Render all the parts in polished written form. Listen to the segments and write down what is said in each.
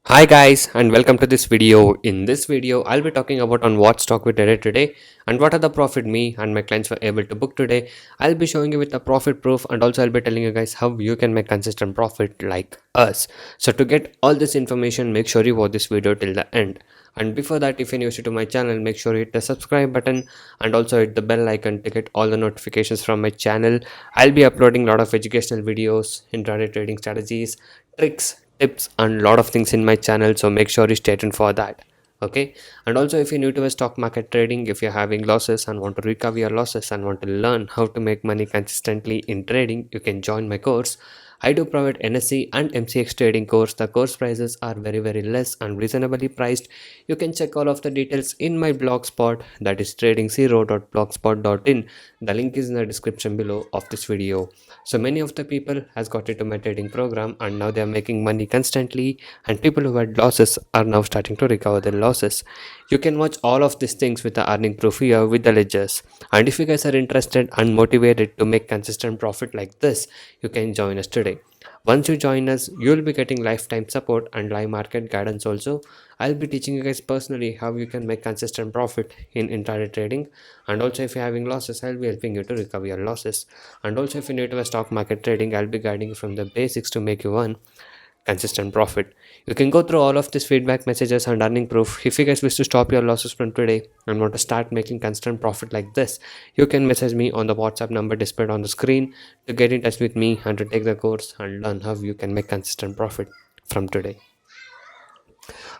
Hi guys and welcome to this video. In this video, I'll be talking about on what stock we traded today and what are the profit me and my clients were able to book today. I'll be showing you with the profit proof and also I'll be telling you guys how you can make consistent profit like us. So to get all this information, make sure you watch this video till the end. And before that, if you're new to my channel, make sure you hit the subscribe button and also hit the bell icon to get all the notifications from my channel. I'll be uploading a lot of educational videos, intraday trading strategies, tricks, tips and lot of things in my channel, so make sure you stay tuned for that. Okay, and also if you're new to a stock market trading, if you're having losses and want to recover your losses and want to learn how to make money consistently in trading, you can join my course. I do provide NSE and MCX trading course. The course prices are very less and reasonably priced. You can check all of the details in my blog spot, that is trading0.blogspot.in. The link is in the description below of this video. So many of the people has got into my trading program and now they are making money constantly, and people who had losses are now starting to recover their losses. You can watch all of these things with the earning proof here with the ledgers. And if you guys are interested and motivated to make consistent profit like this, you can join us today. Once you join us, you will be getting lifetime support and live market guidance also. I'll be teaching you guys personally how you can make consistent profit in intraday trading, and also if you're having losses, I'll be helping you to recover your losses. And also if you're new to a stock market trading, I'll be guiding you from the basics to make you earn consistent profit. You can go through all of these feedback messages and earning proof. If you guys wish to stop your losses from today and want to start making constant profit like this, you can message me on the WhatsApp number displayed on the screen to get in touch with me and to take the course and learn how you can make consistent profit from today.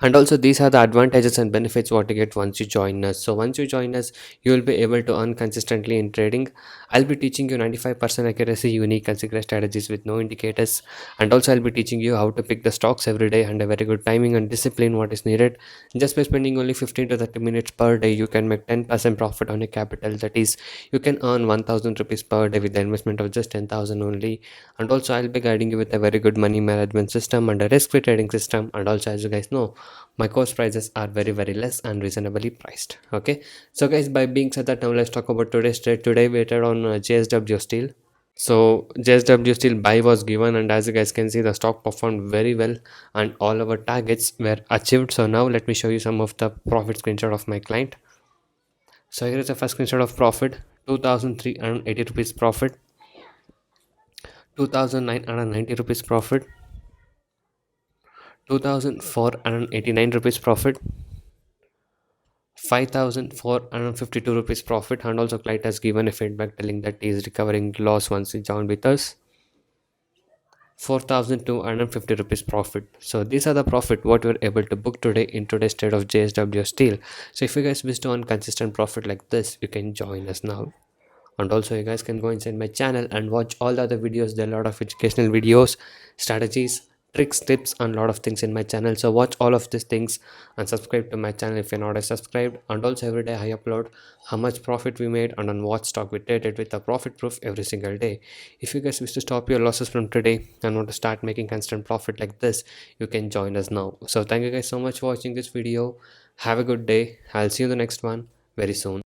And also these are the advantages and benefits what you get once you join us. So once you join us, you will be able to earn consistently in trading. I'll be teaching you 95% accuracy, unique and secret strategies with no indicators, and also I'll be teaching you how to pick the stocks every day and a very good timing and discipline what is needed. Just by spending only 15 to 30 minutes per day, you can make 10% profit on your capital. That is, you can earn 1000 rupees per day with the investment of just 10,000 only. And also I'll be guiding you with a very good money management system and a risk-free trading system. And also, as you guys know, my course prices are very less and reasonably priced. Okay, so guys, by being said that, now let's talk about today's trade. Today we traded on JSW Steel. So JSW Steel buy was given, and as you guys can see, the stock performed very well and all our targets were achieved. So now let me show you some of the profit screenshot of my client. So here is the first screenshot of profit: 2380 rupees profit, 2990 rupees profit, 2489 rupees profit, 5452 rupees profit. And also client has given a feedback telling that he is recovering loss once he joined with us. 4250 rupees profit. So these are the profit what we were able to book today in today's trade of JSW Steel. So if you guys wish to earn consistent profit like this, you can join us now. And also you guys can go inside my channel and watch all the other videos. There are a lot of educational videos, strategies, tricks, tips and a lot of things in my channel. So watch all of these things and subscribe to my channel if you're not subscribed. And also every day I upload how much profit we made and on what stock we traded with a profit proof every single day. If you guys wish to stop your losses from today and want to start making constant profit like this, you can join us now. So thank you guys so much for watching this video. Have a good day. I'll see you in the next one very soon.